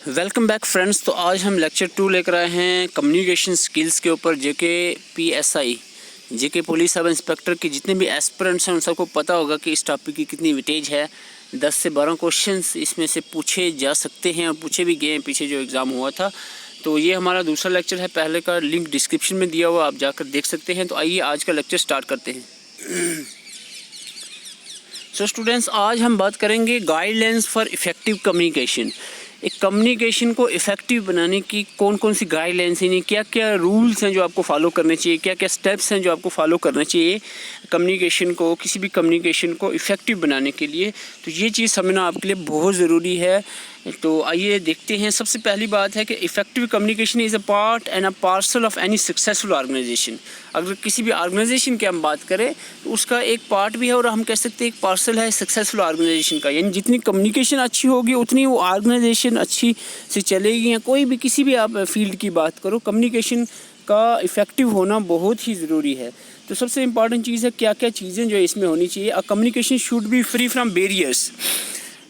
Welcome back friends. तो आज हम लेक्चर 2 लेकर आए हैं कम्युनिकेशन स्किल्स के ऊपर। जेके पुलिस सब इंस्पेक्टर के जितने भी एस्पिरेंट्स हैं उन सबको पता होगा कि इस टॉपिक की कितनी वेटेज है। 10 से 12 क्वेश्चंस इसमें से पूछे जा सकते हैं और पूछे भी गए हैं पीछे जो एग्ज़ाम हुआ था। तो ये हमारा दूसरा लेक्चर है, पहले का लिंक डिस्क्रिप्शन में दिया हुआ, आप जाकर देख सकते हैं। तो आइए आज का लेक्चर स्टार्ट करते हैं। सो स्टूडेंट्स, आज हम बात करेंगे गाइडलाइंस फॉर इफ़ेक्टिव कम्युनिकेशन। एक कम्युनिकेशन को इफ़ेक्टिव बनाने की कौन कौन सी गाइडलाइंस हैं, क्या क्या रूल्स हैं जो आपको फॉलो करने चाहिए, क्या क्या स्टेप्स हैं जो आपको फॉलो करने चाहिए कम्युनिकेशन को, किसी भी कम्युनिकेशन को इफ़ेक्टिव बनाने के लिए। तो ये चीज़ समझना आपके लिए बहुत ज़रूरी है। तो आइए देखते हैं। सबसे पहली बात है कि effective communication is a part and a parcel of any successful organisation. अगर किसी भी ऑर्गेनाइजेशन की हम बात करें तो उसका एक पार्ट भी है और हम कह सकते हैं एक पार्सल है सक्सेसफुल ऑर्गेनाइजेशन का। यानी जितनी कम्युनिकेशन अच्छी होगी उतनी वो ऑर्गेनाइजेशन अच्छी से चलेगी। या कोई भी किसी भी आप फील्ड की बात करो, कम्युनिकेशन का इफ़ेक्टिव होना बहुत ही ज़रूरी है। तो सबसे इम्पॉर्टेंट चीज़ है क्या क्या चीज़ें जो इसमें होनी चाहिए। A communication should be free from barriers.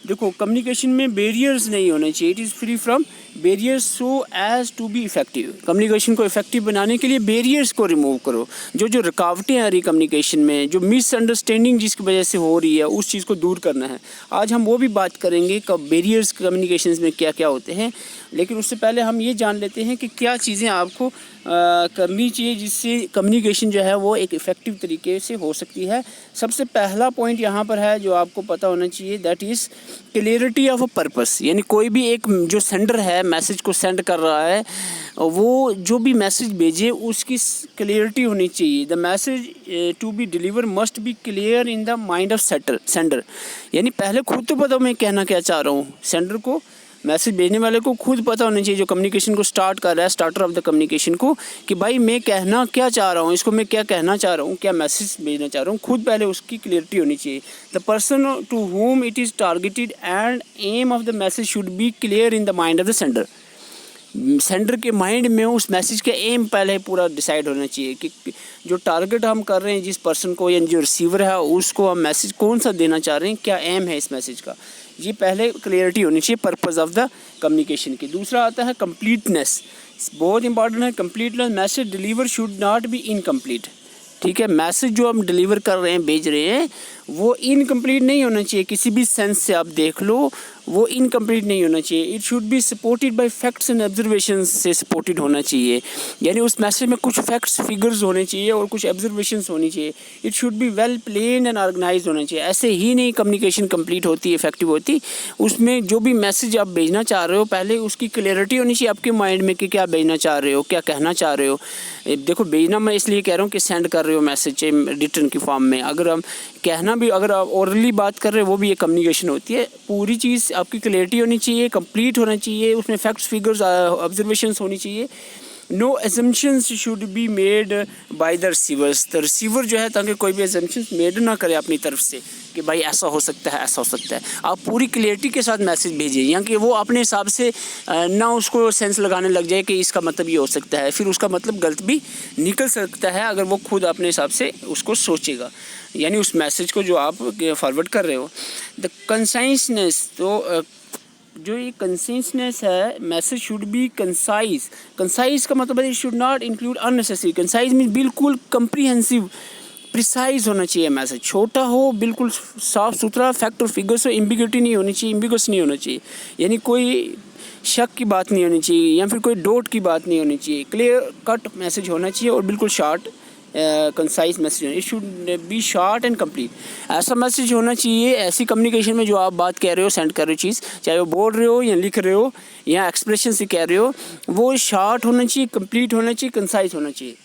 देखो, कम्युनिकेशन में बैरियर्स नहीं होने चाहिए। It is free from barriers so as to be effective. Communication को इफ़ेक्टिव बनाने के लिए बैरियर्स को रिमूव करो। जो रुकावटें आ रही कम्युनिकेशन में, जो मिसअंडरस्टैंडिंग जिसकी वजह से हो रही है, उस चीज़ को दूर करना है। आज हम वो भी बात करेंगे कब बैरियर्स कम्युनिकेशन में क्या क्या होते हैं। लेकिन उससे पहले हम ये जान लेते हैं कि क्या चीज़ें आपको करनी चाहिए जिससे कम्युनिकेशन जो है वो एक इफ़ेक्टिव तरीके से हो सकती है। सबसे पहला पॉइंट यहाँ पर है जो आपको पता होना चाहिए, that is clarity of a purpose. यानी कोई भी एक जो सेंडर है, मैसेज को सेंड कर रहा है, वो जो भी मैसेज भेजे उसकी क्लियरिटी होनी चाहिए। The message to be deliver must be clear in the mind of sender. यानी पहले खुद तो पता मैं कहना क्या चाह रहा हूँ, सेंडर को, मैसेज भेजने वाले को खुद पता होना चाहिए, जो कम्युनिकेशन को स्टार्ट कर रहा है, स्टार्टर ऑफ द कम्युनिकेशन को, कि भाई मैं कहना क्या चाह रहा हूँ, इसको मैं क्या कहना चाह रहा हूँ, क्या मैसेज भेजना चाह रहा हूँ, खुद पहले उसकी क्लियरिटी होनी चाहिए। The person to home it is targeted and aim of the message should be clear in the mind of the sender. Sender के माइंड में उस मैसेज का एम पहले पूरा डिसाइड होना चाहिए कि जो टारगेट हम कर रहे हैं जिस पर्सन को, या जो रिसीवर है उसको हम मैसेज कौन सा देना चाह रहे हैं, क्या एम है इस मैसेज का, ये पहले क्लियरिटी होनी चाहिए पर्पस ऑफ द कम्युनिकेशन की। दूसरा आता है कंप्लीटनेस। बहुत इंपॉर्टेंट है completeness. Message deliver should not be incomplete. ठीक है, मैसेज जो हम डिलीवर कर रहे हैं, भेज रहे हैं, वो इनकम्प्लीट नहीं होना चाहिए। किसी भी सेंस से आप देख लो, वो इनकम्प्लीट नहीं होना चाहिए। It should be supported by facts and observation से सपोर्टेड होना चाहिए। यानी उस मैसेज में कुछ फैक्ट्स, फिगर्स होने चाहिए और कुछ ऑब्जर्वेशंस होनी चाहिए। It should be well planned and organised होना चाहिए। ऐसे ही नहीं कम्युनिकेशन कंप्लीट होती, इफेक्टिव होती। उसमें जो भी मैसेज आप भेजना चाह रहे हो, पहले उसकी क्लैरिटी होनी चाहिए आपके माइंड में कि क्या भेजना चाह रहे हो, क्या कहना चाह रहे हो। देखो, भेजना मैं इसलिए कह रहा हूँ कि सेंड कर रहे हो मैसेज रिटर्न की फॉर्म में। अगर हम कहना भी, अगर आप ओरली बात कर रहे हो, वो भी एक कम्युनिकेशन होती है। पूरी चीज़ आपकी क्लैरिटी होनी चाहिए, कंप्लीट होना चाहिए, उसमें फैक्ट्स, फिगर्स, ऑब्जर्वेशंस होनी चाहिए। No assumptions should be made by the receivers. The receiver जो है, ताकि कोई भी assumptions मेड ना करे अपनी तरफ से कि भाई ऐसा हो सकता है, ऐसा हो सकता है। आप पूरी क्लियरिटी के साथ मैसेज भेजिए, या कि वो अपने हिसाब से ना उसको सेंस लगाने लग जाए कि इसका मतलब ये हो सकता है, फिर उसका मतलब गलत भी निकल सकता है अगर वो खुद अपने हिसाब से उसको सोचेगा। यानी उस मैसेज को जो आप फॉरवर्ड कर रहे हो। द कंसाइसनेस, तो जो ये कंसिस्टेंस है, message should B concise. Concise का मतलब है it should not include unnecessary. Concise mean बिल्कुल कंप्रीहेंसिव, प्रिसाइज होना चाहिए मैसेज। छोटा हो, बिल्कुल साफ सुथरा, फैक्ट और फिगर्स हो, एम्बिग्यूटी नहीं होनी चाहिए, एम्बिगस नहीं होना चाहिए। यानी कोई शक की बात नहीं होनी चाहिए, या फिर कोई डोट की बात नहीं होनी चाहिए। क्लियर कट मैसेज होना चाहिए और बिल्कुल short concise message. It should B short and complete. ऐसा मैसेज होना चाहिए ऐसी कम्युनिकेशन में, जो आप बात कह रहे हो, सेंड कर रहे हो चीज़, चाहे वो बोल रहे हो या लिख रहे हो या एक्सप्रेशन से कह रहे हो, वो शॉर्ट होना चाहिए, कंप्लीट होना चाहिए, कंसाइज होना चाहिए।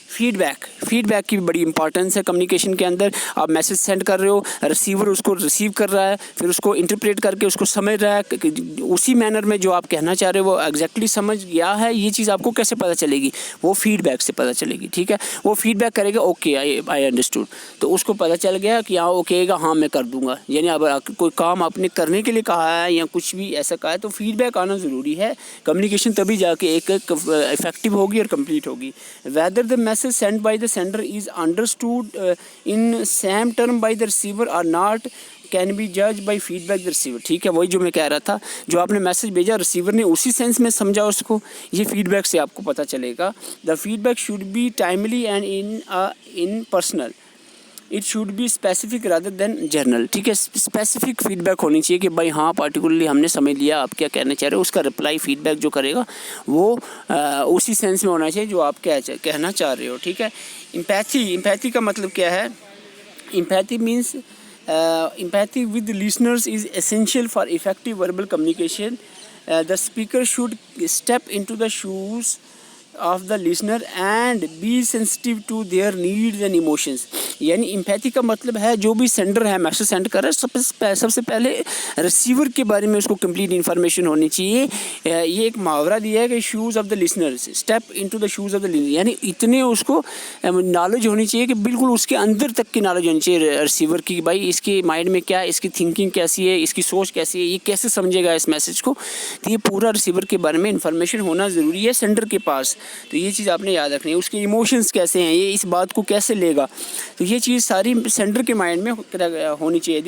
फीडबैक की भी बड़ी इंपॉर्टेंस है कम्युनिकेशन के अंदर। आप मैसेज सेंड कर रहे हो, रिसीवर उसको रिसीव कर रहा है, फिर उसको इंटरप्रेट करके उसको समझ रहा है, उसी मैनर में जो आप कहना चाह रहे हो वो एग्जैक्टली समझ गया है। ये चीज़ आपको कैसे पता चलेगी? वो फीडबैक से पता चलेगी। ठीक है, वो फीडबैक करेगा, ओके आई अंडरस्टूड, तो उसको पता चल गया कि हाँ ओके, हाँ मैं कर दूंगा। यानी अब कोई काम आपने करने के लिए कहा है या कुछ भी ऐसा कहा है, तो फीडबैक आना ज़रूरी है। कम्युनिकेशन तभी जाके एक इफेक्टिव होगी और कंप्लीट होगी। Whether the message sent by the sender is understood in same term by the receiver or not can be जज बाई फीडबैक द रिसीवर। ठीक है, वही जो मैं कह रहा था, जो आपने मैसेज भेजा रिसीवर ने उसी सेंस में समझा उसको, ये फीडबैक से आपको पता चलेगा। The feedback should be timely and in personal, it should be specific rather than general. ठीक है, स्पेसिफिक फीडबैक होनी चाहिए कि भाई हाँ पार्टिकुलरली हमने समझ लिया आप क्या कहना चाह रहे हो, उसका रिप्लाई फीडबैक जो करेगा वो उसी सेंस में होना चाहिए जो आप कहना चाह रहे हो। ठीक है, एम्पैथी का मतलब क्या है? Empathy means empathy with listeners is essential for effective verbal communication. The speaker should step into the shoes of the listener and be sensitive to their needs and emotions. यानी एम्पैथी का मतलब है जो भी सेंडर है, message send कर रहा है, सबसे पहले रिसीवर के बारे में उसको कंप्लीट इन्फॉर्मेशन होनी चाहिए। ये एक मुहावरा दिया है कि shoes of the listeners, step into the shoes of the listener, यानी इतने उसको नॉलेज होनी चाहिए कि बिल्कुल उसके अंदर तक की नॉलेज होनी चाहिए रिसीवर की, भाई इसके माइंड में क्या है, इसकी थिंकिंग कैसी है, इसकी सोच कैसी है, ये कैसे समझेगा इस मैसेज को। तो ये पूरा रिसीवर के बारे में इन्फॉर्मेशन होना ज़रूरी है सेंडर के पास। तो ये चीज़ आपने याद रखनी है। उसके इमोशंस कैसे हैं, ये इस बात को कैसे लेगा, तो ये चीज़ सारी सेंडर के माइंड में होनी चाहिए।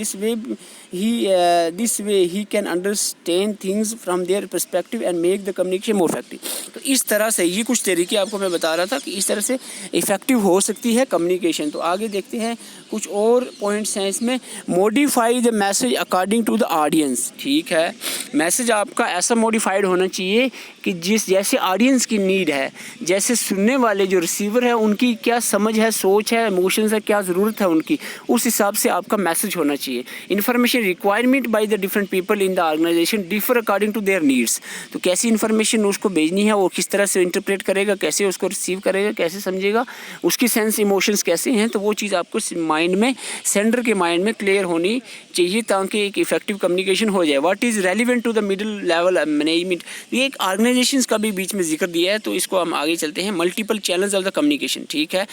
This way he can understand things from their perspective and make the communication more effective. तो इस तरह से ये कुछ तरीके आपको मैं बता रहा था कि इस तरह से इफ़ेक्टिव हो सकती है कम्युनिकेशन। तो आगे देखते हैं, कुछ और पॉइंट्स हैं इसमें। Modify the message according to the audience. ठीक है, मैसेज आपका ऐसा मॉडिफाइड होना चाहिए कि जैसे ऑडियंस की नीड है, जैसे सुनने वाले जो रिसीवर है उनकी क्या समझ है, सोच है, इमोशंस है, क्या ज़रूरत है उनकी, उस हिसाब से आपका मैसेज होना चाहिए। Information requirement by the different people in the organisation differ according to their needs. तो कैसी इन्फॉर्मेशन उसको भेजनी है, वो किस तरह से इंटरप्रेट करेगा, कैसे उसको रिसीव करेगा, कैसे समझेगा, उसकी सेंस इमोशंस कैसे हैं, तो वो चीज़ आपको माइंड में, सेंडर के माइंड में क्लियर होनी चाहिए ताकि एक इफेक्टिव कम्युनिकेशन हो जाए। What is relevant to the middle level management, ये एक ऑर्गेनाइजेशंस का भी बीच में जिक्र दिया है, तो इसको हम आगे चलते हैं। Multiple channels of the communication. ठीक है,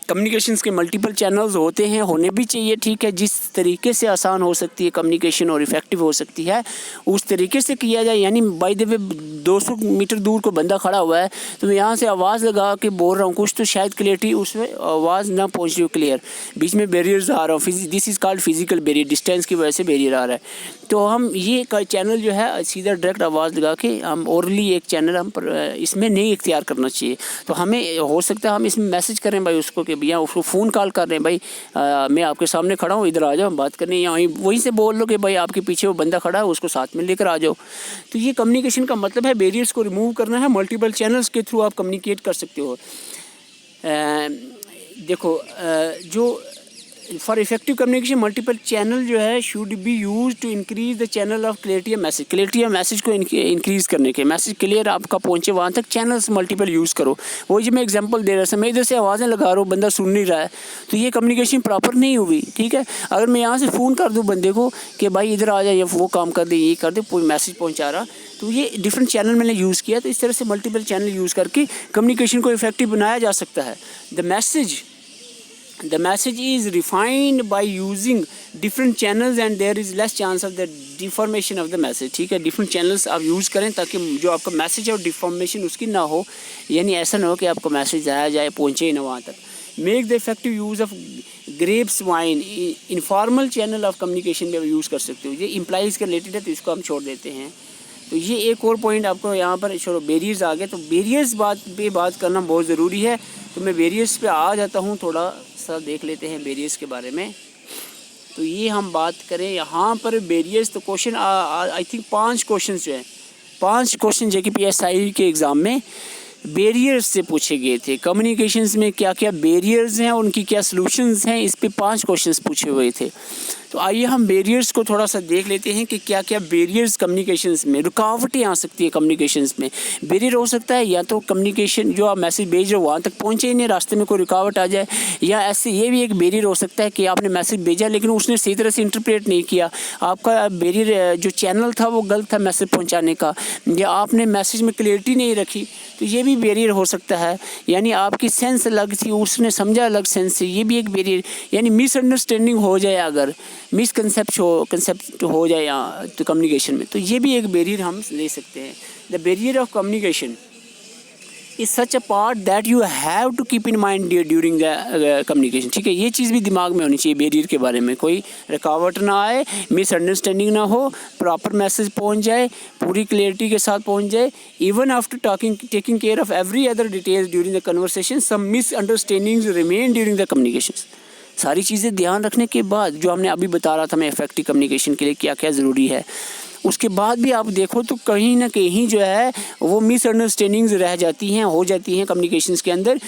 कम्युनिकेशंस के मल्टीपल चैनल्स होते हैं, होने भी चाहिए। ठीक है, जिस तरीके से आसान हो सकती है कम्युनिकेशन और इफेक्टिव हो सकती है उस तरीके से किया जाए। यानी बाय द वे 200 मीटर दूर को बंदा खड़ा हुआ है, तो मैं यहाँ से आवाज़ लगा के बोल रहा हूँ कुछ, तो शायद क्लियरिटी उसमें आवाज़ ना पहुँच रही हो क्लियर, बीच में बैरियर्स आ रहा हूँ। This is called physical barrier, distance की वजह से बैरियर आ रहा है। तो हम ये चैनल जो है सीधा डायरेक्ट आवाज़ लगा के हम ओरली एक चैनल हम इसमें नहीं इख्तियार करना चाहिए। तो हमें हो सकता है हम इसमें मैसेज करें भाई उसको कि भैया, उसको फ़ोन कॉल कर रहे हैं भाई, मैं आपके सामने खड़ा हूँ, इधर आ जाओ, हम बात करनी है, या वहीं से बोल लो कि भाई आपके पीछे वो बंदा खड़ा है, उसको साथ में लेकर आ जाओ। तो ये कम्युनिकेशन का मतलब है बैरियर्स को रिमूव करना है। मल्टीपल चैनल्स के थ्रू आप कम्युनिकेट कर सकते हो। देखो, जो for effective communication multiple channel जो है should be use to increase the channel of clarity of message. Clarity of message को इंक्रीज़ करने के, मैसेज क्लियर आपका पहुंचे वहाँ तक चैनल्स मल्टीपल यूज़ करो। वही जो मैं एग्जांपल दे रहा था, मैं इधर से आवाज़ें लगा रहा हूँ, बंदा सुन नहीं रहा है, तो ये कम्युनिकेशन प्रॉपर नहीं हुई। ठीक है, अगर मैं यहाँ से फ़ोन कर दूँ बंदे को कि भाई इधर आ जाए, वो काम कर दे, ये कर दे, कोई मैसेज पहुँचा रहा, तो ये डिफरेंट चैनल मैंने यूज़ किया। तो इस तरह से मल्टीपल चैनल यूज़ करके कम्युनिकेशन को इफेक्टिव बनाया जा सकता है। The message is refined by using different channels and there is less chance of the deformation of the message। ठीक है, डिफरेंट चैनल्स आप यूज़ करें ताकि जो आपका मैसेज है और डिफॉर्मेशन उसकी ना हो, यानी ऐसा ना हो कि आपका मैसेज आया जाए, पहुँचे ही ना वहाँ तक। Make the effective use of grapes wine, informal channel of communication में आप यूज़ कर सकते हो। ये इम्प्लाइज़ के रिलेटेड है, तो इसको हम छोड़ देते हैं। तो ये एक और पॉइंट आपको यहाँ पर छोड़ो, बैरियर्स आ गए, तो बैरियर्स बात करना बहुत ज़रूरी है। तो मैं बैरियर्स पे आ जाता हूँ, थोड़ा सा देख लेते हैं बैरियर्स के बारे में। तो ये हम बात करें यहाँ पर बैरियर्स, तो क्वेश्चन आई थिंक 5 क्वेश्चन जो हैं, 5 क्वेश्चन JKPSI के एग्ज़ाम में बैरियर्स से पूछे गए थे। कम्युनिकेशंस में क्या क्या बैरियर्स हैं, उनकी क्या सॉल्यूशंस हैं, इस पे 5 क्वेश्चंस पूछे हुए थे। तो आइए हम बैरियर्स को थोड़ा सा देख लेते हैं कि क्या क्या बैरियर्स कम्युनिकेशंस में, रुकावटें आ सकती है कम्युनिकेशंस में। बैरियर हो सकता है या तो कम्युनिकेशन जो आप मैसेज भेज रहे हो वहाँ तक पहुँचे ही नहीं, रास्ते में कोई रुकावट आ जाए, या ऐसे ये भी एक बैरियर हो सकता है कि आपने मैसेज भेजा लेकिन उसने सही तरह से इंटरप्रेट नहीं किया, आपका बैरियर जो चैनल था वो गलत था मैसेज पहुँचाने का, या आपने मैसेज में क्लियरिटी नहीं रखी, तो ये भी बैरियर हो सकता है। यानी आपकी सेंस अलग थी, उसने समझा अलग सेंस से, ये भी एक बैरियर। यानी मिसअंडरस्टैंडिंग हो जाए, अगर कंसेप्ट हो जाए यहाँ तो कम्युनिकेशन में, तो ये भी एक बैरियर हम ले सकते हैं। The barrier of communication is such a part that you have to keep in mind during the communication. ठीक है, ये चीज़ भी दिमाग में होनी चाहिए बैरियर के बारे में, कोई रुकावट ना आए, मिसअंडरस्टैंडिंग ना हो, प्रॉपर मैसेज पहुंच जाए, पूरी क्लियरिटी के साथ पहुंच जाए। Even after taking care of every other details during the conversation, some misunderstandings remain during the communication. सारी चीज़ें ध्यान रखने के बाद, जो हमने अभी बता रहा था मैं इफेक्टिव कम्युनिकेशन के लिए क्या क्या ज़रूरी है, उसके बाद भी आप देखो तो कहीं ना कहीं जो है वो मिसअंडरस्टैंडिंग्स रह जाती हैं, हो जाती हैं कम्युनिकेशंस के अंदर।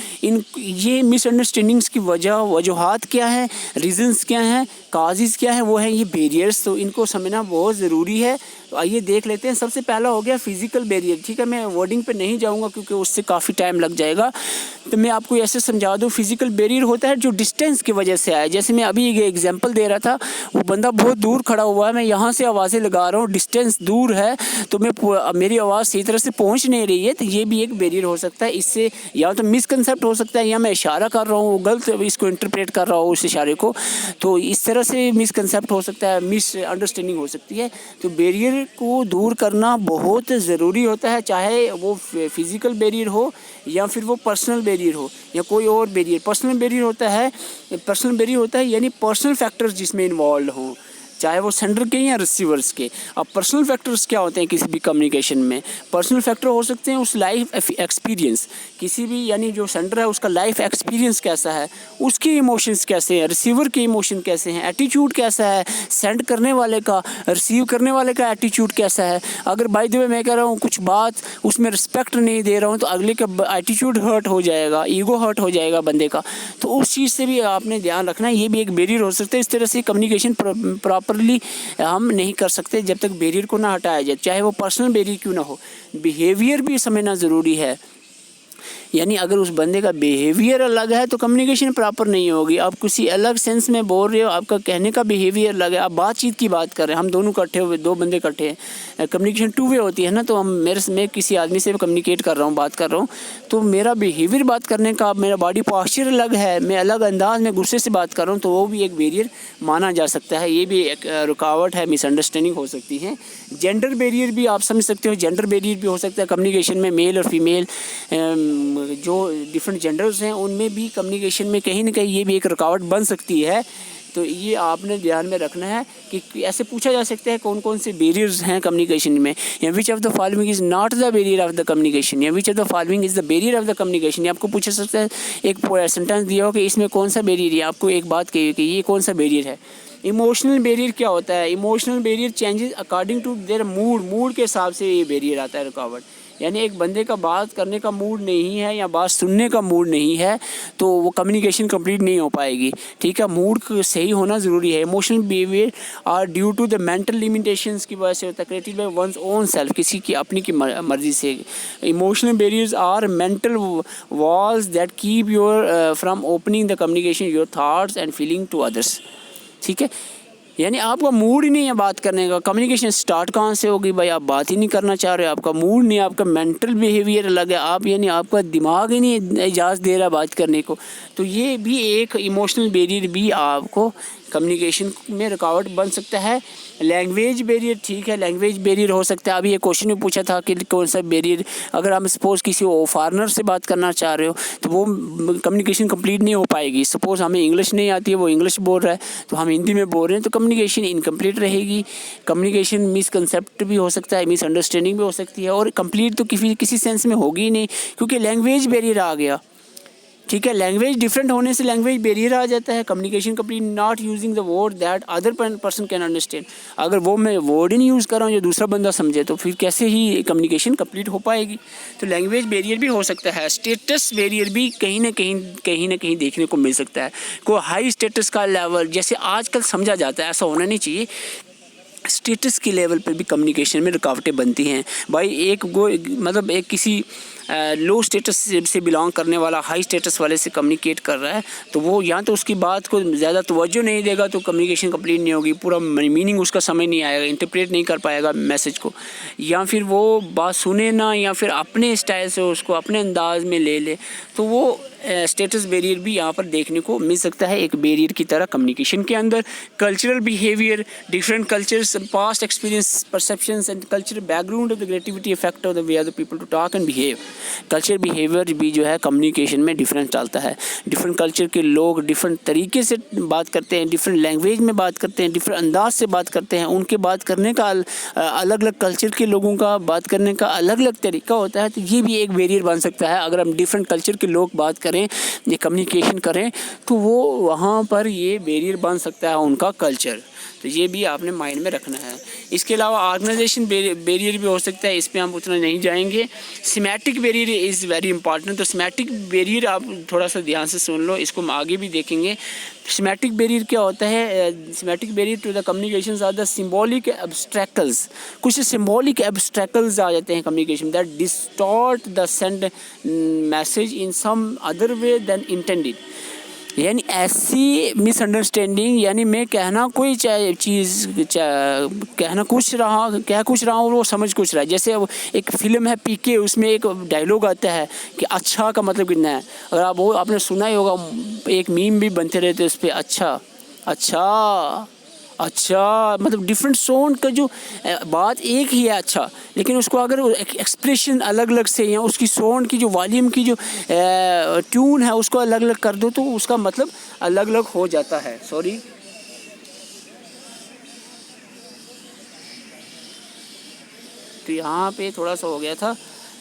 ये मिसअंडरस्टैंडिंग्स की वजूहात क्या है, रीजंस क्या हैं, काजेज़ क्या हैं, वो हैं ये बैरियर्स। तो इनको समझना बहुत ज़रूरी है। तो आइए देख लेते हैं। सबसे पहला हो गया फिजिकल बैरियर। ठीक है, मैं वर्डिंग पे नहीं जाऊंगा क्योंकि उससे काफ़ी टाइम लग जाएगा, तो मैं आपको ऐसे समझा दूं। फिजिकल बैरियर होता है जो डिस्टेंस की वजह से आया। जैसे मैं अभी ये एग्जांपल दे रहा था, वो बंदा बहुत दूर खड़ा हुआ है, मैं यहाँ से आवाज़ें लगा रहा हूँ, डिस्टेंस दूर है, तो मेरी आवाज़ सही तरह से पहुँच नहीं रही है, तो ये भी एक बैरियर हो सकता है। इससे या तो मिसकंसेप्ट हो सकता है, या मैं इशारा कर रहा हूँ, गलत इसको इंटरप्रेट कर रहा हूँ उस इशारे को, तो इस तरह से मिसकंसेप्ट हो सकता है, मिसअंडरस्टैंडिंग हो सकती है। तो बैरियर को दूर करना बहुत ज़रूरी होता है, चाहे वो फिजिकल बैरियर हो या फिर वो पर्सनल बैरियर हो या कोई और बैरियर। पर्सनल बैरियर होता है यानी पर्सनल फैक्टर्स जिसमें इन्वॉल्व हों, चाहे वो सेंडर के या रिसीवर्स के। अब पर्सनल फैक्टर्स क्या होते हैं किसी भी कम्युनिकेशन में? पर्सनल फैक्टर हो सकते हैं उस लाइफ एक्सपीरियंस, किसी भी यानी जो सेंडर है उसका लाइफ एक्सपीरियंस कैसा है, उसके इमोशंस कैसे हैं, रिसीवर के इमोशन कैसे हैं, एटीट्यूड कैसा है, सेंड करने वाले का, रिसीव करने वाले का एटीट्यूड कैसा है। अगर बाय द वे मैं कह रहा हूँ कुछ बात उसमें रिस्पेक्ट नहीं दे रहा हूँ, तो अगले का एटीट्यूड हर्ट हो जाएगा, ईगो हर्ट हो जाएगा बंदे का। तो उस चीज़ से भी आपने ध्यान रखना है, ये भी एक बैरियर हो सकता है। इस तरह से कम्युनिकेशन प्रॉपरली हम नहीं कर सकते जब तक बैरियर को ना हटाया जाए, चाहे वो पर्सनल बैरियर क्यों ना हो। बिहेवियर भी समझना ज़रूरी है, यानी अगर उस बंदे का बिहेवियर अलग है तो कम्युनिकेशन प्रॉपर नहीं होगी। आप किसी अलग सेंस में बोल रहे हो, आपका कहने का बिहेवियर अलग है, आप बातचीत की बात कर रहे हैं, हम दोनों इकट्ठे हुए, दो बंदे इकट्ठे हैं, कम्युनिकेशन टू वे होती है ना। तो मैं किसी आदमी से कम्युनिकेट कर रहा हूँ, बात कर रहा हूँ, तो मेरा बिहेवियर बात करने का, मेरा बॉडी पोस्चर अलग है, मैं अलग अंदाज में गुस्से से बात कर रहा हूँ, तो वो भी एक बैरियर माना जा सकता है। ये भी एक रुकावट है, मिसअंडरस्टैंडिंग हो सकती है। जेंडर बैरियर भी आप समझ सकते हो, जेंडर बैरियर भी हो सकता है कम्युनिकेशन में। मेल और फीमेल जो डिफरेंट जेंडर्स हैं उनमें भी कम्युनिकेशन में कहीं ना कहीं ये भी एक रुकावट बन सकती है। तो ये आपने ध्यान में रखना है कि ऐसे पूछा जा सकता है कौन कौन से बैरियर्स हैं कम्युनिकेशन में, या which of the following is not the barrier of the communication, या which of the following is the barrier of the communication. आपको पूछा सकता है, एक सेंटेंस दिया हो कि इसमें कौन सा बैरियर है, आपको एक बात कही कि ये कौन सा बैरियर है। इमोशनल बैरियर क्या होता है? Emotional barrier changes according to their mood के हिसाब से ये बैरियर आता है, रुकावट। यानी एक बंदे का बात करने का मूड नहीं है या बात सुनने का मूड नहीं है तो वो कम्युनिकेशन कंप्लीट नहीं हो पाएगी। ठीक है, मूड सही होना ज़रूरी है। Emotional behaviour are due to the mental limitations की वजह से होता है, created by one's own self, किसी की अपनी की मर्जी से। Emotional barriers are mental walls that keep your from opening the communication your thoughts and feeling to others. ठीक है, यानी आपका मूड ही नहीं है बात करने का, कम्युनिकेशन स्टार्ट कहाँ से होगी भाई? आप बात ही नहीं करना चाह रहे हो, आपका मूड नहीं, आपका मेंटल बिहेवियर अलग है, आप यानी आपका दिमाग ही नहीं इजाज़त दे रहा बात करने को। तो ये भी एक इमोशनल बैरियर भी आपको कम्युनिकेशन में रुकावट बन सकता है। लैंग्वेज बैरियर, ठीक है, लैंग्वेज बैरियर हो सकता है। अभी ये क्वेश्चन भी पूछा था कि कौन सा बैरियर, अगर हम सपोज़ किसी फॉरेनर से बात करना चाह रहे हो तो वो कम्युनिकेशन कंप्लीट नहीं हो पाएगी। सपोज़ हमें इंग्लिश नहीं आती है, वो इंग्लिश बोल रहा है तो हम हिंदी में बोल रहे हैं, तो कम्युनिकेशन इनकम्प्लीट रहेगी। कम्युनिकेशन मिसकंसेप्ट भी हो सकता है, मिसअंडरस्टैंडिंग भी हो सकती है, और कंप्लीट तो किसी सेंस में होगी ही नहीं क्योंकि लैंग्वेज बैरियर आ गया। ठीक है, लैंग्वेज डिफरेंट होने से लैंग्वेज बैरियर आ जाता है। Communication complete not using the word that other person can understand. अगर वो मैं वर्ड ही नहीं यूज़ कर रहा हूँ जो दूसरा बंदा समझे तो फिर कैसे ही कम्युनिकेशन कंप्लीट हो पाएगी। तो लैंग्वेज बैरियर भी हो सकता है। स्टेटस बैरियर भी कहीं ना कहीं देखने को मिल सकता है। कोई हाई स्टेटस का लेवल, जैसे आजकल समझा जाता है, ऐसा होना नहीं चाहिए, स्टेटस के लेवल पर भी कम्युनिकेशन में रुकावटें बनती हैं भाई। एक किसी लो स्टेटस से बिलोंग करने वाला हाई स्टेटस वाले से कम्युनिकेट कर रहा है तो वो या तो उसकी बात को ज़्यादा तवज्जो नहीं देगा तो कम्युनिकेशन कंप्लीट नहीं होगी, पूरा मीनिंग उसका समझ नहीं आएगा, इंटरप्रेट नहीं कर पाएगा मैसेज को, या फिर वो बात सुने ना या फिर अपने स्टाइल से उसको अपने अंदाज में ले ले तो वो स्टेटस बैरियर भी यहाँ पर देखने को मिल सकता है एक बैरियर की तरह कम्युनिकेशन के अंदर। Cultural behaviour, different cultures, past experience, perceptions and cultural background of the creativity effect of the way of the people to talk and behave. Culture behaviour भी जो है कम्युनिकेशन में डिफरेंस डालता है। डिफरेंट कल्चर के लोग डिफरेंट तरीके से बात करते हैं, डिफरेंट लैंग्वेज में बात करते हैं, डिफरेंट अंदाज से बात करते हैं। उनके बात करने का अलग अलग कल्चर के लोगों का बात करने का अलग अलग तरीका होता है। तो ये भी एक बैरियर बन सकता है। अगर हम डिफरेंट कल्चर के लोग बात करें, ये कम्युनिकेशन करें, तो वो वहाँ पर ये बैरियर बन सकता है उनका कल्चर। तो ये भी आपने माइंड में रखना है। इसके अलावा ऑर्गेनाइजेशन बैरियर भी हो सकता है, इस पर हम उतना नहीं जाएंगे। Semantic barrier is very important. तो सिमेटिक बैरियर आप थोड़ा सा ध्यान से सुन लो, इसको हम आगे भी देखेंगे। सिमेटिक बैरियर क्या होता है? Semantic barrier to the communication are the symbolic obstacles. कुछ सिम्बॉलिक एब्स्ट्रैक्टल्स आ जाते हैं communication that distort the send message in some other way than intended. यानी ऐसी मिसअंडरस्टैंडिंग, यानी मैं कहना कोई चीज़ कहना कुछ रहा हूँ, वो समझ कुछ रहा है। जैसे अब एक फ़िल्म है पीके, उसमें एक डायलॉग आता है कि अच्छा का मतलब कितना है। अगर आप वो आपने सुना ही होगा, एक मीम भी बनते रहते उस पर, अच्छा अच्छा अच्छा, मतलब डिफरेंट साउंड का जो बात एक ही है अच्छा, लेकिन उसको अगर एक्सप्रेशन अलग अलग से या उसकी साउंड की जो वॉल्यूम की जो ट्यून है उसको अलग अलग कर दो तो उसका मतलब अलग अलग हो जाता है। सॉरी, तो यहाँ पे थोड़ा सा हो गया था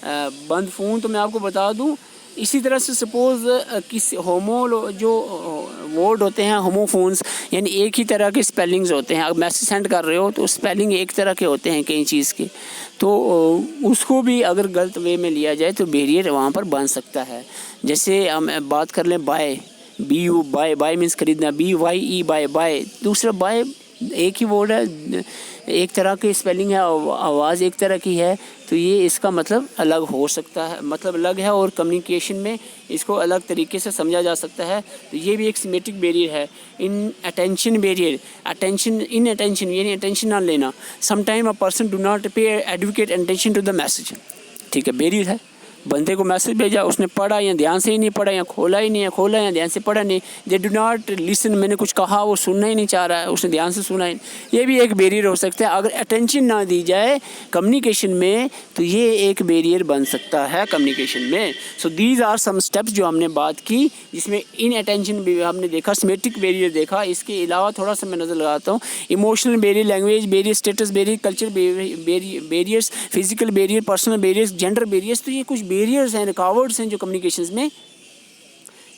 बंद फ़ोन। तो मैं आपको बता दूँ, इसी तरह से सपोज़ किसी जो वर्ड होते हैं होमोफोन्स, यानी एक ही तरह के स्पेलिंग्स होते हैं। अगर मैसेज सेंड कर रहे हो तो स्पेलिंग एक तरह के होते हैं कई चीज़ के, तो उसको भी अगर गलत वे में लिया जाए तो बैरियर वहाँ पर बन सकता है। जैसे हम बात कर लें बाय, बाय मीन्स खरीदना, BYE बाय। दूसरा बाय एक ही वर्ड है, एक तरह की स्पेलिंग है, आवाज़ एक तरह की है, तो ये इसका मतलब अलग हो सकता है, मतलब अलग है, और कम्युनिकेशन में इसको अलग तरीके से समझा जा सकता है। तो ये भी एक सिमेट्रिक बैरियर है। Inattention barrier, inattention यानी अटेंशन ना लेना। Sometime a person do not pay adequate attention to the message. ठीक है, बैरियर है। बंदे को मैसेज भेजा, उसने पढ़ा या ध्यान से ही नहीं पढ़ा, या खोला या ध्यान से पढ़ा नहीं। दे डू नॉट लिसन, मैंने कुछ कहा वो सुनना ही नहीं चाह रहा है, उसने ध्यान से सुना ही। ये भी एक बैरियर हो सकता है। अगर अटेंशन ना दी जाए कम्युनिकेशन में तो ये एक बैरियर बन सकता है कम्युनिकेशन में। So these are some steps जो हमने बात की, जिसमें इन अटेंशन भी हमने देखा, सिमेट्रिक बैरियर देखा। इसके अलावा थोड़ा सा मैं नज़र लगाता हूँ, emotional barrier, language barrier, status barrier, culture barriers, physical barrier, personal barriers, gender barriers. तो ये कुछ बैरियर्स हैं, रुकावट्स हैं जो कम्युनिकेशंस में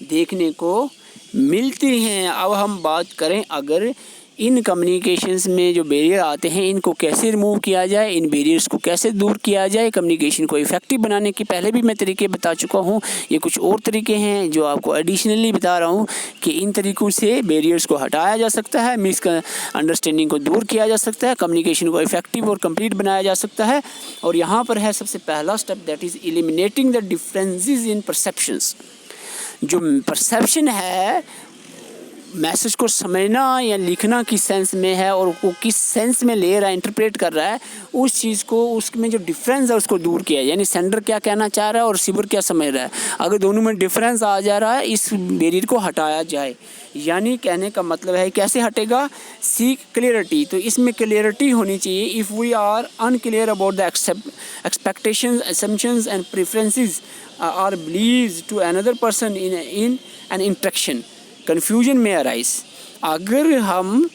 देखने को मिलती हैं। अब हम बात करें, अगर इन कम्युनिकेशंस में जो बैरियर आते हैं इनको कैसे रिमूव किया जाए, इन बैरियर्स को कैसे दूर किया जाए, कम्युनिकेशन को इफ़ेक्टिव बनाने के पहले भी मैं तरीके बता चुका हूँ। ये कुछ और तरीके हैं जो आपको एडिशनली बता रहा हूँ कि इन तरीक़ों से बैरियर्स को हटाया जा सकता है, मिसअंडरस्टैंडिंग को दूर किया जा सकता है, कम्युनिकेशन को इफ़ेक्टिव और कंप्लीट बनाया जा सकता है। और यहाँ पर है सबसे पहला step, that is eliminating the differences in perceptions. जो परसेप्शन है, मैसेज को समझना या लिखना किस सेंस में है और वो किस सेंस में ले रहा है, इंटरप्रेट कर रहा है, उस चीज़ को, उसमें जो डिफरेंस है उसको दूर किया, यानी सेंडर क्या कहना चाह रहा है और रिसीवर क्या समझ रहा है। अगर दोनों में डिफरेंस आ जा रहा है, इस बैरियर को हटाया जाए। यानी कहने का मतलब है कैसे हटेगा, सीक क्लियरिटी। तो इसमें क्लियरिटी होनी चाहिए। If we are unclear about the expectations, assumptions and preferences are beliefs to another person in an interaction, confusion में अराइज। अगर हम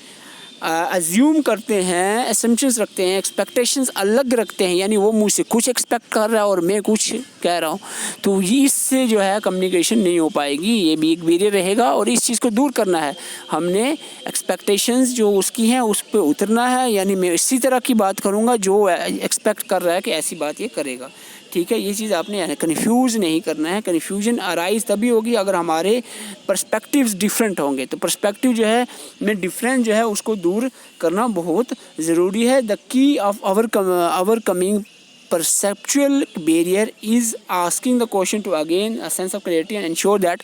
अज्यूम करते हैं, असम्पशंस रखते हैं, एक्सपेक्टेशंस अलग रखते हैं, यानी वो मुझसे कुछ एक्सपेक्ट कर रहा है और मैं कुछ कह रहा हूँ, तो इससे जो है कम्युनिकेशन नहीं हो पाएगी। ये भी एक बैरियर रहेगा और इस चीज़ को दूर करना है। हमने एक्सपेक्टेशंस जो उसकी हैं उस पर उतरना है, यानी मैं इसी तरह की बात करूँगा जो एक्सपेक्ट कर रहा है कि ऐसी बात ये करेगा। ठीक है, ये चीज़ आपने कन्फ्यूज़ नहीं करना है। कन्फ्यूजन अराइज तभी होगी अगर हमारे पर्सपेक्टिव्स डिफरेंट होंगे। तो पर्सपेक्टिव जो है में डिफरेंस जो है उसको दूर करना बहुत ज़रूरी है। The key of our coming perceptual barrier is asking the question to again a sense of clarity and ensure that,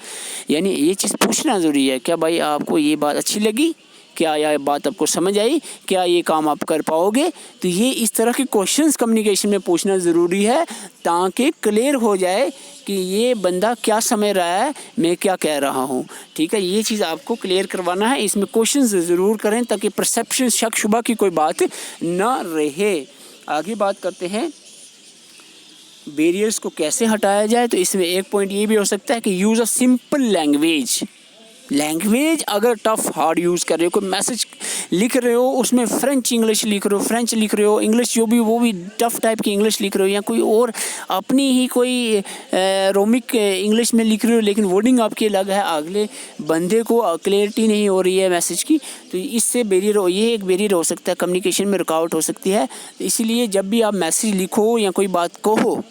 यानी ये चीज़ पूछना ज़रूरी है, क्या भाई आपको ये बात अच्छी लगी क्या यह बात आपको समझ आई, क्या ये काम आप कर पाओगे। तो ये इस तरह के क्वेश्चंस कम्युनिकेशन में पूछना ज़रूरी है ताकि क्लियर हो जाए कि ये बंदा क्या समझ रहा है, मैं क्या कह रहा हूँ। ठीक है, ये चीज़ आपको क्लियर करवाना है। इसमें क्वेश्चंस ज़रूर करें ताकि परसेप्शन, शक शुबा की कोई बात ना रहे। आगे बात करते हैं बैरियर्स को कैसे हटाया जाए। तो इसमें एक पॉइंट ये भी हो सकता है कि यूज़ अ सिंपल लैंग्वेज अगर टफ़ हार्ड यूज़ कर रहे हो, कोई मैसेज लिख रहे हो उसमें फ्रेंच इंग्लिश लिख रहे हो, फ्रेंच लिख रहे हो, इंग्लिश जो भी वो भी टफ़ टाइप की इंग्लिश लिख रहे हो, या कोई और अपनी ही कोई रोमिक इंग्लिश में लिख रहे हो लेकिन वर्डिंग आपकी अलग है, अगले बंदे को क्लियरिटी नहीं हो रही है मैसेज की, तो इससे बैरियर हो, ये एक बैरियर हो सकता है, कम्युनिकेशन में रुकावट हो सकती है। इसीलिए जब भी आप मैसेज लिखो या कोई बात कहो,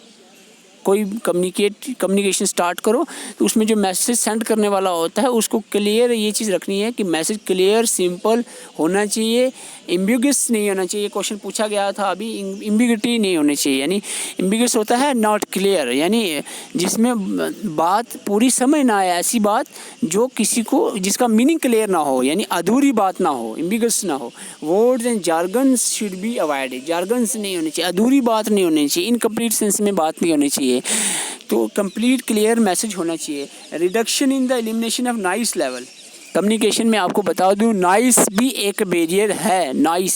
कोई कम्युनिकेशन स्टार्ट करो, तो उसमें जो मैसेज सेंड करने वाला होता है उसको क्लियर ये चीज़ रखनी है कि मैसेज क्लियर सिंपल होना चाहिए, एम्बिगस नहीं होना चाहिए। क्वेश्चन पूछा गया था अभी, एम्बिगिटी नहीं होनी चाहिए, यानी एम्बिगस होता है नॉट क्लियर, यानी जिसमें बात पूरी समझ ना आए, ऐसी बात जो किसी को जिसका मीनिंग क्लियर ना हो, यानी अधूरी बात ना हो, एम्बिगस ना हो। Words and jargons should be avoided, jargons नहीं होने चाहिए, अधूरी बात नहीं होनी चाहिए, इनकम्प्लीट सेंस में बात नहीं होनी चाहिए। तो कंप्लीट क्लियर मैसेज होना चाहिए। Reduction in the elimination of noise level, communication में आपको बता दूं नॉइस भी एक बैरियर है। नॉइस,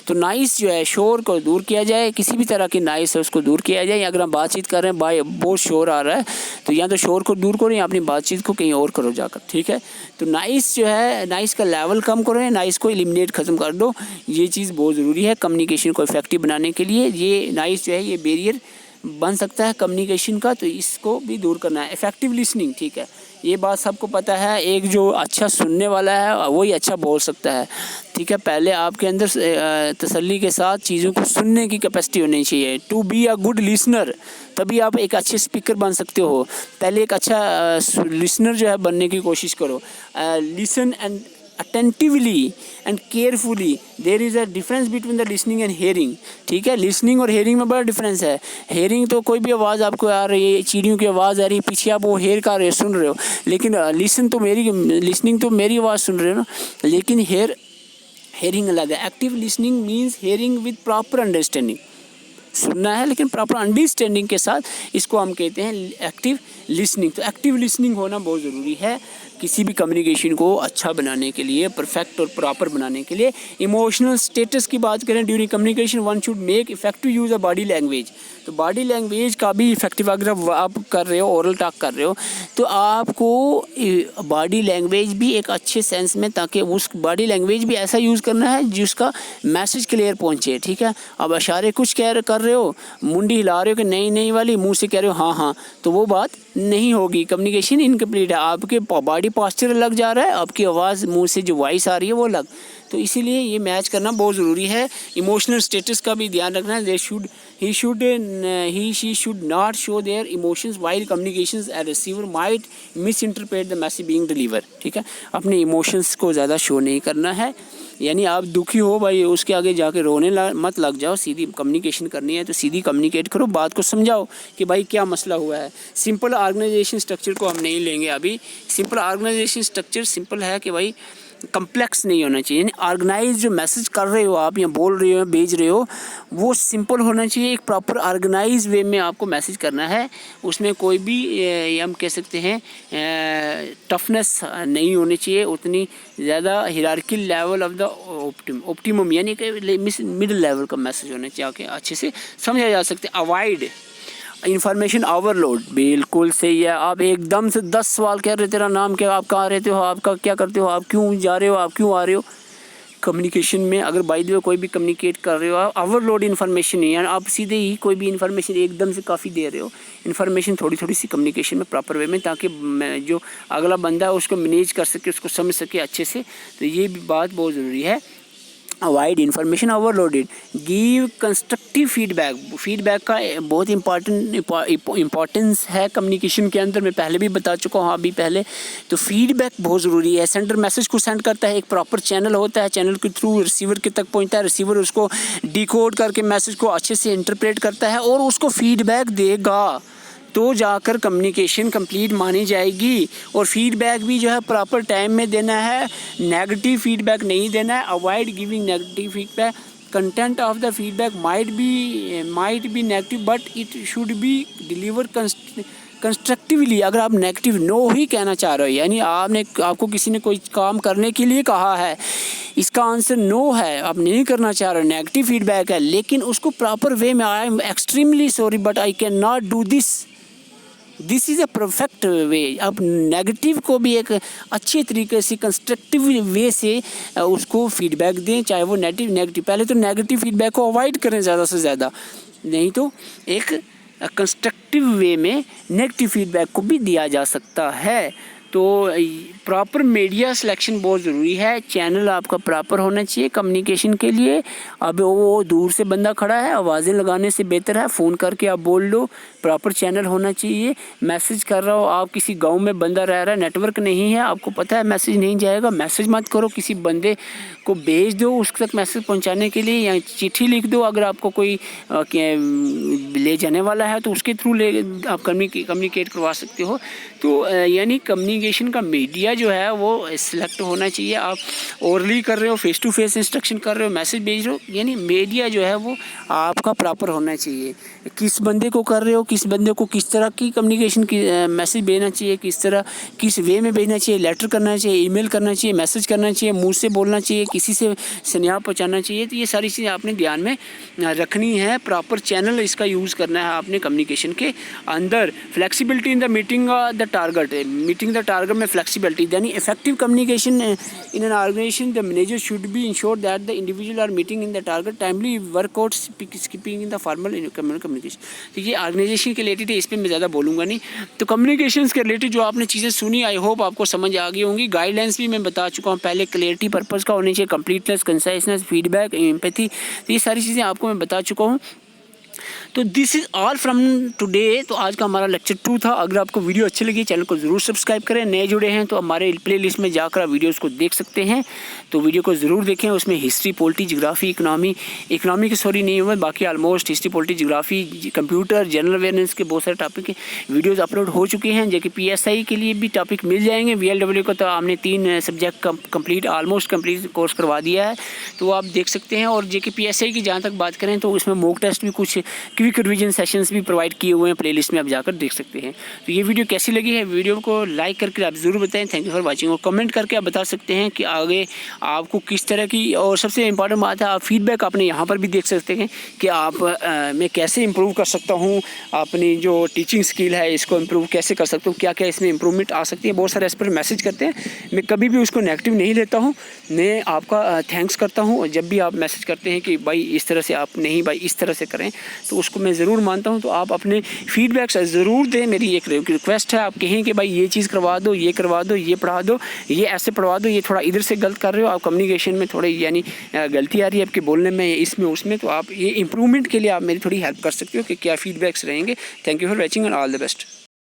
तो नॉइस जो है शोर को दूर किया जाए, किसी भी तरह की नॉइस है उसको दूर किया जाए। अगर हम बातचीत कर रहे हैं बहुत शोर आ रहा है तो या तो शोर को दूर करो या अपनी बातचीत को कहीं और करो जाकर, ठीक है। तो नॉइस जो है, नॉइस का लेवल कम करो, नॉइस को एलिमिनेट ख़त्म कर दो। ये चीज़ बहुत ज़रूरी है कम्युनिकेशन को इफेक्टिव बनाने के लिए। ये नॉइस जो है ये बैरियर बन सकता है कम्युनिकेशन का, तो इसको भी दूर करना है। इफ़ेक्टिव लिसनिंग, ठीक है, ये बात सबको पता है, एक जो अच्छा सुनने वाला है वही अच्छा बोल सकता है, ठीक है। पहले आपके अंदर तसल्ली के साथ चीज़ों को सुनने की कैपेसिटी होनी चाहिए। To be a good listener, तभी आप एक अच्छे स्पीकर बन सकते हो। पहले एक अच्छा लिसनर जो है बनने की कोशिश करो। Listen and attentively and carefully, there is a difference between the listening and hearing, ठीक है। listening और hearing में बड़ा डिफरेंस है। hearing तो कोई भी आवाज़ आपको आ रही है, चिड़ियों की आवाज़ आ रही है पीछे, आप वो हेयर कर रहे हो, सुन रहे हो, लेकिन listening तो मेरी आवाज़ सुन रहे हो ना, लेकिन hearing अलग है। Active listening means hearing with proper understanding, सुनना है लेकिन प्रॉपर अंडरस्टैंडिंग के साथ, इसको हम कहते हैं एक्टिव लिसनिंग। तो एक्टिव लिसनिंग होना बहुत ज़रूरी है किसी भी कम्युनिकेशन को अच्छा बनाने के लिए, परफेक्ट और प्रॉपर बनाने के लिए। इमोशनल स्टेटस की बात करें during communication, one should make effective use of body language. तो बॉडी लैंग्वेज का भी इफेक्टिव, अगर आप कर रहे हो, ओरल टॉक कर रहे हो, तो आपको बॉडी लैंग्वेज भी एक अच्छे सेंस में, ताकि उस बॉडी लैंग्वेज भी ऐसा यूज़ करना है जिसका मैसेज क्लियर पहुँचे, ठीक है। अब इशारे कुछ कर रहे हो, मुंडी हिला रहे हो कि नहीं नहीं वाली, मुंह से कह रहे हो हाँ हाँ, तो वो बात नहीं होगी, कम्युनिकेशन इनकम्प्लीट है। आपके बॉडी पोस्चर लग जा रहा है, आपकी आवाज़ मुंह से जो वॉइस आ रही है वो अलग। तो इसीलिए ये मैच करना बहुत ज़रूरी है। इमोशनल स्टेटस का भी ध्यान रखना है। he she should not show their emotions while communications, a receiver might misinterpret the message being delivered, ठीक है। अपने इमोशंस को ज़्यादा शो नहीं करना है, यानी आप दुखी हो भाई, उसके आगे जाके रोने मत लग जाओ। सीधी कम्युनिकेशन करनी है तो सीधी कम्युनिकेट करो, बात को समझाओ कि भाई क्या मसला हुआ है। सिंपल ऑर्गेनाइजेशन स्ट्रक्चर को हम नहीं लेंगे अभी। सिंपल ऑर्गेनाइजेशन स्ट्रक्चर सिंपल है कि भाई कम्प्लेक्स नहीं होना चाहिए, यानी ऑर्गेनाइज जो मैसेज कर रहे हो आप या बोल रहे हो भेज रहे हो वो सिंपल होना चाहिए। एक प्रॉपर ऑर्गेनाइज वे में आपको मैसेज करना है, उसमें कोई भी हम कह सकते हैं टफनेस नहीं होनी चाहिए, उतनी ज़्यादा hierarchical level of the optimum, यानी कि मिडिल लेवल का मैसेज होना चाहिए, अच्छे से समझा जा सकते। अवॉइड इन्फॉर्मेशन ओवरलोड, बिल्कुल सही है। आप एकदम से 10 सवाल कह रहे, तेरा नाम क्या, आप कहाँ रहते हो, आपका क्या करते हो, आप क्यों जा रहे हो, आप क्यों आ रहे हो। कम्युनिकेशन में अगर बाय द वे कोई भी कम्युनिकेट कर रहे हो, आप ओवरलोड इन्फॉर्मेशन नहीं, यानी आप सीधे ही कोई भी इन्फॉर्मेशन एकदम से काफ़ी दे रहे हो। इन्फॉर्मेशन थोड़ी थोड़ी सी कम्युनिकेशन में प्रॉपर वे में, ताकि जो अगला बंदा है उसको मैनेज कर सके, उसको समझ सके अच्छे से। तो ये भी बात बहुत ज़रूरी है। Avoid information overloaded, give constructive feedback. Feedback का बहुत इंपॉर्टेंस है कम्युनिकेशन के अंदर, मैं पहले भी बता चुका हूँ अभी पहले। तो फीडबैक बहुत ज़रूरी है। सेंडर मैसेज को सेंड करता है, एक प्रॉपर चैनल होता है, चैनल के थ्रू रिसीवर के तक पहुँचता है, रिसीवर उसको डिकोड करके मैसेज को अच्छे से इंटरप्रेट करता है और उसको फीडबैक देगा, तो जाकर कम्युनिकेशन कंप्लीट मानी जाएगी। और फीडबैक भी जो है प्रॉपर टाइम में देना है, नेगेटिव फीडबैक नहीं देना है। Avoid giving negative feedback. Content of the feedback might be negative but it should B deliver constructively. अगर आप नेगेटिव नो ही कहना चाह रहे हो, यानी आपको किसी ने कोई काम करने के लिए कहा है, इसका आंसर नो है, आप नहीं करना चाह रहे हो, नेगेटिव फीडबैक है, लेकिन उसको प्रॉपर वे में, I am extremely sorry but I can not do this is a perfect way. आप नेगेटिव को भी एक अच्छे तरीके से कंस्ट्रक्टिव वे से उसको फीडबैक दें, चाहे वो नेगेटिव। पहले तो नेगेटिव फीडबैक को अवॉइड करें ज़्यादा से ज़्यादा, नहीं तो एक कंस्ट्रक्टिव वे में नेगेटिव फीडबैक को भी दिया जा सकता है। तो प्रॉपर मीडिया सिलेक्शन बहुत ज़रूरी है। चैनल आपका प्रॉपर होना चाहिए कम्युनिकेशन के लिए। अब वो दूर से बंदा खड़ा है, आवाज़ें लगाने से बेहतर है फ़ोन करके आप बोल लो। प्रॉपर चैनल होना चाहिए। मैसेज कर रहा हो, आप किसी गांव में बंदा रह रहा है, नेटवर्क नहीं है, आपको पता है मैसेज नहीं जाएगा, मैसेज मत करो, किसी बंदे को भेज दो उस तक मैसेज पहुंचाने के लिए, या चिट्ठी लिख दो। अगर आपको कोई ले जाने वाला है तो उसके थ्रू आप कम्युनिकेट करवा सकते हो। तो यानी कम्युनिकेशन का मीडिया जो है वो सिलेक्ट होना चाहिए। आप ओरली कर रहे हो, फेस टू फेस इंस्ट्रक्शन कर रहे हो, मैसेज भेज रहे हो, यानी मीडिया जो है वो आपका प्रॉपर होना चाहिए। किस बंदे को कर रहे हो, किस बंदे को किस तरह की कम्युनिकेशन की मैसेज भेजना चाहिए, किस वे में भेजना चाहिए, लेटर करना चाहिए, ईमेल करना चाहिए, मैसेज करना चाहिए, मुंह से बोलना चाहिए, किसी से स्नेह पहुँचाना चाहिए। तो ये सारी चीज़ें आपने ध्यान में रखनी है। प्रॉपर चैनल इसका यूज़ करना है आपने कम्युनिकेशन के अंदर। Flexibility in the meeting the target में फ्लेक्सिबिलिटी, यानी effective communication in an organisation the manager should be ensure that the individual are meeting in the target timely workout skipping in the formal communication. तो ये organisation के related है, इस पर मैं ज़्यादा बोलूँगा नहीं। तो कम्युनिकेशन के रिलेटेड जो आपने चीज़ें सुनी, आई होप आपको समझ आ गई होंगी। गाइडलाइंस भी मैं बता चुका हूँ पहले। क्लियरिटी पर्पज़ का होनी चाहिए, कंप्लीटनेस, कंसाइसनेस, फीडबैक, एम्पैथी, तो ये सारी चीज़ें आपको मैं बता चुका हूँ। तो this is all from today. तो आज का हमारा लेक्चर 2 था। अगर आपको वीडियो अच्छी लगी, चैनल को ज़रूर सब्सक्राइब करें। नए जुड़े हैं तो हमारे प्लेलिस्ट में जाकर आप वीडियोस को देख सकते हैं। तो वीडियो को ज़रूर देखें, उसमें हिस्ट्री, पॉलिटी, ज्योग्राफी, इकोनॉमी की सॉरी नहीं हुआ, बाकी almost history, polity, geography, computer, general awareness के बहुत सारे टॉपिक के वीडियोज़ अपलोड हो चुके हैं, जो कि PSI के लिए भी टॉपिक मिल जाएंगे। VLW का तो हमने 3 सब्जेक्ट ऑलमोस्ट कंप्लीट कोर्स करवा दिया है, तो आप देख सकते हैं। और JK PSI की जहाँ तक बात करें तो उसमें मॉक टेस्ट भी, कुछ क्विक रिवीजन सेशंस भी प्रोवाइड किए हुए हैं, प्लेलिस्ट में आप जाकर देख सकते हैं। तो ये वीडियो कैसी लगी है, वीडियो को लाइक करके आप ज़रूर बताएं। Thank you for watching. और कमेंट करके आप बता सकते हैं कि आगे आपको किस तरह की, और सबसे इंपॉर्टेंट बात है, आप फीडबैक अपने यहाँ पर भी देख सकते हैं कि आप मैं कैसे इंप्रूव कर सकता हूँ, अपनी जो टीचिंग स्किल है इसको इंप्रूव कैसे कर सकता हूँ, क्या क्या इसमें इंप्रूवमेंट आ सकती है। बहुत सारे एस्पिरेंट मैसेज करते हैं, मैं कभी भी उसको नेगेटिव नहीं लेता हूँ, मैं आपका थैंक्स करता हूँ। जब भी आप मैसेज करते हैं कि भाई इस तरह से आप नहीं, भाई इस तरह से करें, तो उसको मैं ज़रूर मानता हूँ। तो आप अपने फीडबैक ज़रूर दें। मेरी एक रिक्वेस्ट है, आप कहें कि भाई ये चीज़ करवा दो, ये करवा दो, ये पढ़ा दो, ये ऐसे पढ़वा दो, ये थोड़ा इधर से गलत कर रहे हो, आप कम्युनिकेशन में थोड़ी यानी गलती आ रही है आपके बोलने में, इसमें उसमें, तो आप ये इंप्रूवमेंट के लिए आप मेरी थोड़ी हेल्प कर सकते हो कि क्या फीडबैक्स रहेंगे। Thank you for watching and all the best.